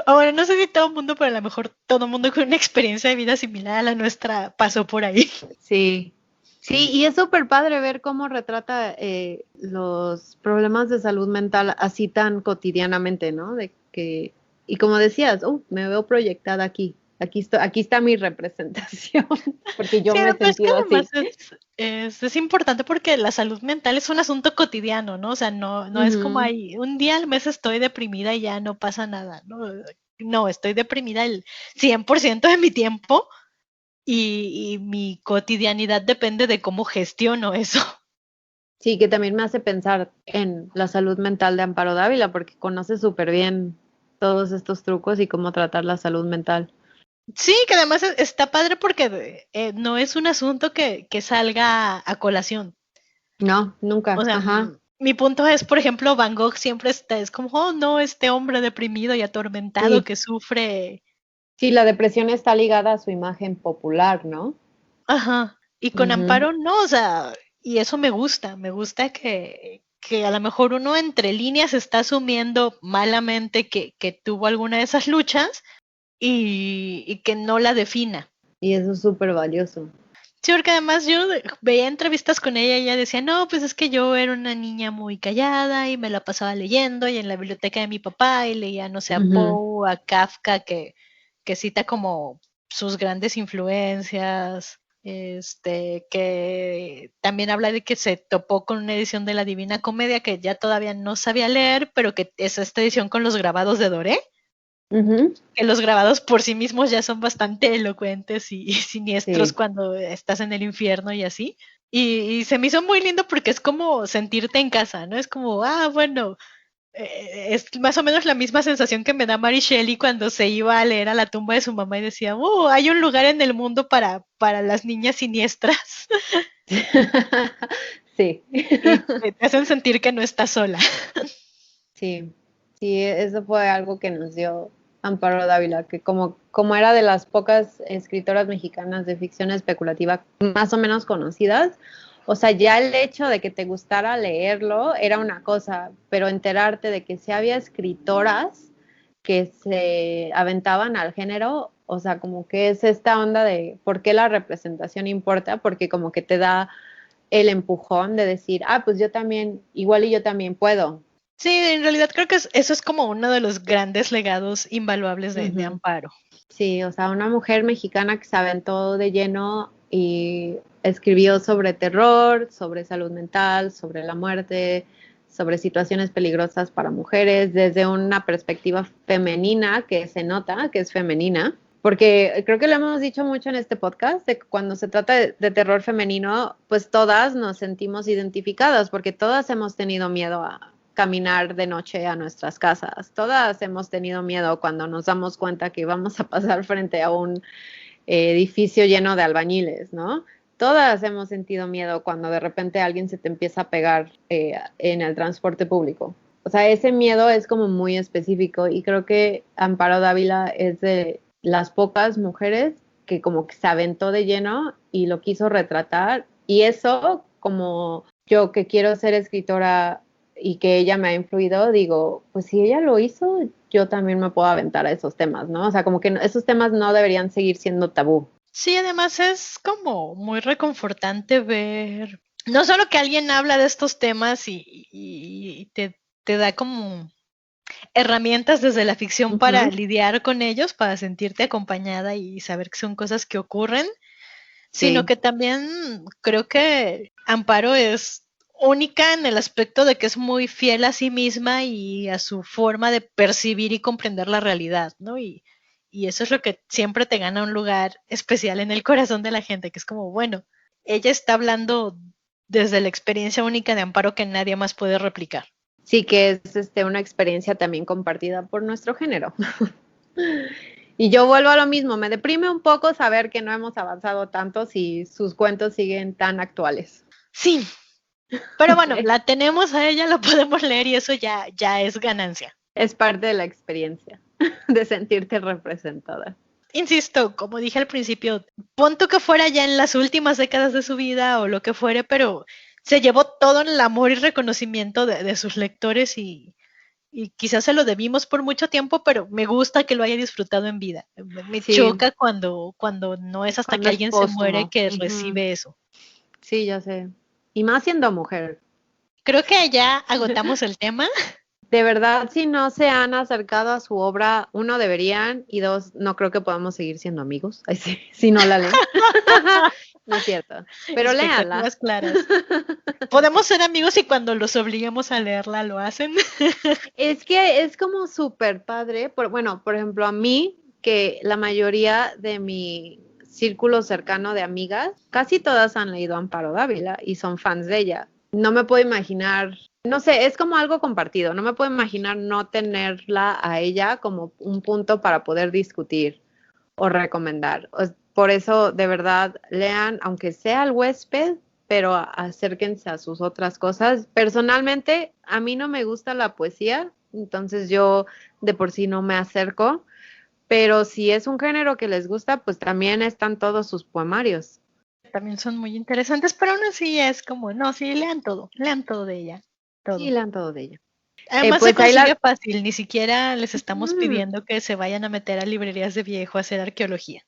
O bueno, no sé si todo el mundo, pero a lo mejor todo el mundo con una experiencia de vida similar a la nuestra pasó por ahí. Sí, sí, y es súper padre ver cómo retrata los problemas de salud mental así tan cotidianamente, ¿no? De que, y como decías, me veo proyectada aquí está mi representación, porque yo Sí, me he pero es que sentido además así. es importante porque la salud mental es un asunto cotidiano, ¿no? O sea, no es como Ujú. ahí, un día al mes estoy deprimida y ya no pasa nada, ¿no? No, estoy deprimida el 100% de mi tiempo y mi cotidianidad depende de cómo gestiono eso. Sí, que también me hace pensar en la salud mental de Amparo Dávila, porque conoce súper bien todos estos trucos y cómo tratar la salud mental. Sí, que además está padre porque no es un asunto que salga a colación. No, O nunca, sea, ajá. mi punto es, por ejemplo, Van Gogh siempre es como, oh no, este hombre deprimido y atormentado Sí, que sufre. sí, la depresión está ligada a su imagen popular, ¿no? Ajá. Y con Ujú. Amparo no, o sea, y eso me gusta que a lo mejor uno entre líneas está asumiendo malamente que tuvo alguna de esas luchas y que no la defina. Y eso es súper valioso. Sí, porque además yo veía entrevistas con ella y ella decía, no, pues es que yo era una niña muy callada y me la pasaba leyendo y en la biblioteca de mi papá y leía, no sé, a Ujú. Poe, a Kafka, que cita como sus grandes influencias, que también habla de que se topó con una edición de la Divina Comedia que ya todavía no sabía leer, pero que es esta edición con los grabados de Doré, Ujú. que los grabados por sí mismos ya son bastante elocuentes y siniestros Sí, cuando estás en el infierno y así. Y se me hizo muy lindo porque es como sentirte en casa, ¿no? Es como, bueno, es más o menos la misma sensación que me da Mary Shelley cuando se iba a leer a la tumba de su mamá y decía, hay un lugar en el mundo para las niñas siniestras. sí, Y te hacen sentir que no estás sola. sí, sí, eso fue algo que nos dio Amparo Dávila, que como era de las pocas escritoras mexicanas de ficción especulativa más o menos conocidas, o sea, ya el hecho de que te gustara leerlo era una cosa, pero enterarte de que sí había escritoras que se aventaban al género, o sea, como que es esta onda de por qué la representación importa, porque como que te da el empujón de decir, pues yo también, igual y yo también puedo. Sí, en realidad creo que eso es como uno de los grandes legados invaluables de Ujú. Amparo. Sí, o sea, una mujer mexicana que se aventó de lleno y escribió sobre terror, sobre salud mental, sobre la muerte, sobre situaciones peligrosas para mujeres, desde una perspectiva femenina que se nota que es femenina. Porque creo que lo hemos dicho mucho en este podcast, de que cuando se trata de terror femenino, pues todas nos sentimos identificadas, porque todas hemos tenido miedo a caminar de noche a nuestras casas, todas hemos tenido miedo cuando nos damos cuenta que vamos a pasar frente a un edificio lleno de albañiles, ¿no? Todas hemos sentido miedo cuando de repente alguien se te empieza a pegar en el transporte público. O sea, ese miedo es como muy específico y creo que Amparo Dávila es de las pocas mujeres que como que se aventó de lleno y lo quiso retratar. Y eso, como yo que quiero ser escritora y que ella me ha influido, digo, pues si ella lo hizo, yo también me puedo aventar a esos temas, ¿no? O sea, como que esos temas no deberían seguir siendo tabú. Sí, además es como muy reconfortante ver, no solo que alguien habla de estos temas y te da como herramientas desde la ficción para lidiar con ellos, para sentirte acompañada y saber que son cosas que ocurren, sino que también creo que Amparo es única en el aspecto de que es muy fiel a sí misma y a su forma de percibir y comprender la realidad, ¿no? Y eso es lo que siempre te gana un lugar especial en el corazón de la gente, que es como, bueno, ella está hablando desde la experiencia única de Amparo que nadie más puede replicar. Sí, que es una experiencia también compartida por nuestro género. Y yo vuelvo a lo mismo, me deprime un poco saber que no hemos avanzado tanto si sus cuentos siguen tan actuales. Sí, pero bueno, la tenemos a ella, la podemos leer y eso ya es ganancia. Es parte de la experiencia de sentirte representada. Insisto, como dije al principio, pon tú que fuera ya en las últimas décadas de su vida o lo que fuere, pero se llevó todo el amor y reconocimiento de sus lectores y quizás se lo debimos por mucho tiempo, pero me gusta que lo haya disfrutado en vida. Me choca cuando no es hasta que alguien se muere que recibe eso. Sí, ya sé. Y más siendo mujer. Creo que ya agotamos el tema. De verdad, si no se han acercado a su obra, uno, deberían, y dos, no creo que podamos seguir siendo amigos. Ay, sí, si no la leen. No es cierto. Pero léanla. Claras. Podemos ser amigos y cuando los obliguemos a leerla lo hacen. Es que es como súper padre. Bueno, por ejemplo, a mí, que la mayoría de mi círculo cercano de amigas, casi todas han leído Amparo Dávila y son fans de ella. No me puedo imaginar, no sé, es como algo compartido. No me puedo imaginar no tenerla a ella como un punto para poder discutir o recomendar. Por eso, de verdad, lean, aunque sea El Huésped, pero acérquense a sus otras cosas. Personalmente, a mí no me gusta la poesía, entonces yo de por sí no me acerco, pero si es un género que les gusta, pues también están todos sus poemarios. También son muy interesantes, pero aún así es como, no, sí, lean todo de ella. Todo. Sí, lean todo de ella. Además pues se consigue fácil, ni siquiera les estamos pidiendo que se vayan a meter a librerías de viejo a hacer arqueología.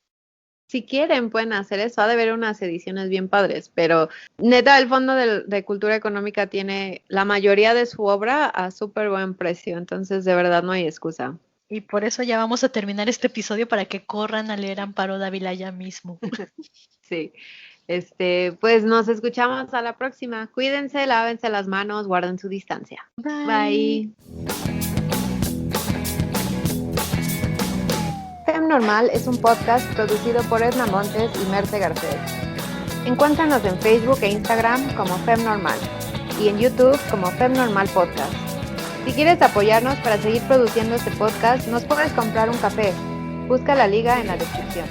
Si quieren, pueden hacer eso. Ha de haber unas ediciones bien padres, pero neta, el Fondo de Cultura Económica tiene la mayoría de su obra a súper buen precio, entonces de verdad no hay excusa. Y por eso ya vamos a terminar este episodio para que corran a leer Amparo Dávila ya mismo. Sí. Pues nos escuchamos a la próxima. Cuídense, lávense las manos, guarden su distancia. Bye. Fem Normal es un podcast producido por Edna Montes y Merce Garcés. Encuéntranos en Facebook e Instagram como Fem Normal y en YouTube como Fem Normal Podcast. Si quieres apoyarnos para seguir produciendo este podcast, nos puedes comprar un café. Busca la liga en la descripción.